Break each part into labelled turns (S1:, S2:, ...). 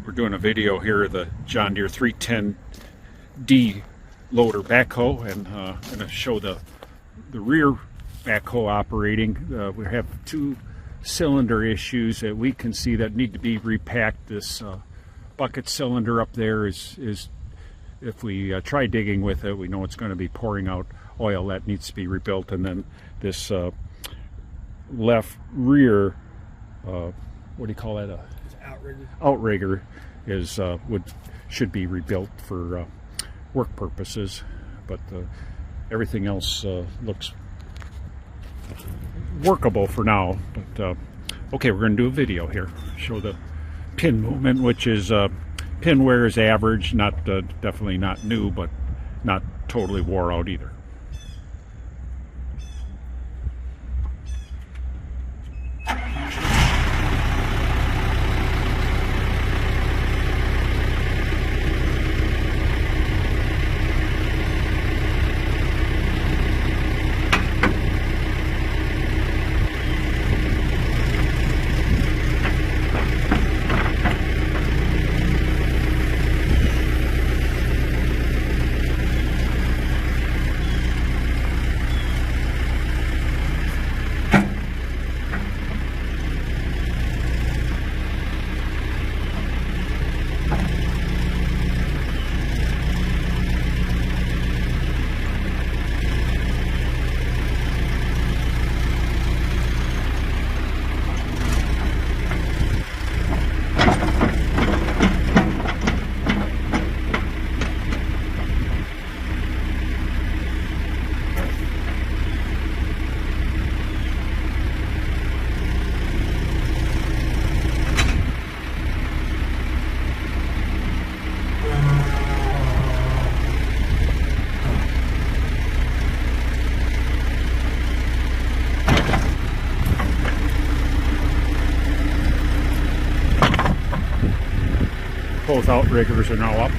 S1: We're doing a video here of the John Deere 310D loader backhoe, and I'm going to show the rear backhoe operating. We have two cylinder issues that we can see that need to be repacked. This bucket cylinder up there is if we try digging with it, we know it's going to be pouring out oil. That needs to be rebuilt. And then this left rear, what do you call that? Outrigger is should be rebuilt for work purposes, but everything else looks workable for now. But okay, we're going to do a video here, show the pin movement, which is pin wear is average, not definitely not new, but not totally wore out either. Both outriggers are now up.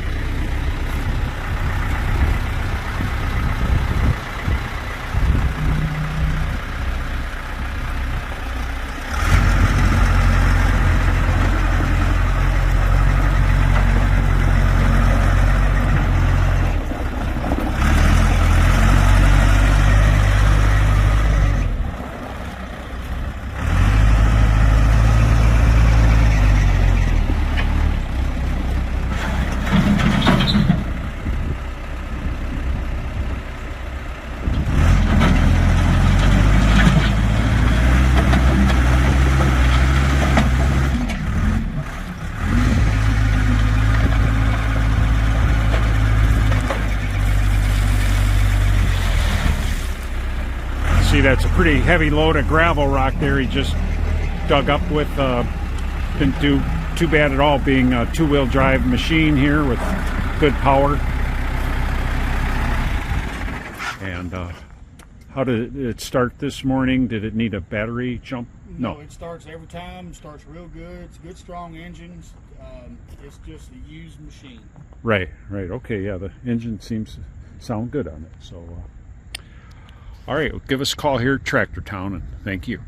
S1: See, that's a pretty heavy load of gravel rock there he just dug up with. Didn't do too bad at all, being a two-wheel drive machine here with good power. And how did it start this morning? Did it need a battery jump?
S2: No, it starts every time. It starts real good. It's good, strong engines. It's just a used machine.
S1: Right. Okay, yeah, the engine seems to sound good on it. So all right, well, give us a call here at Tractor Town, and thank you.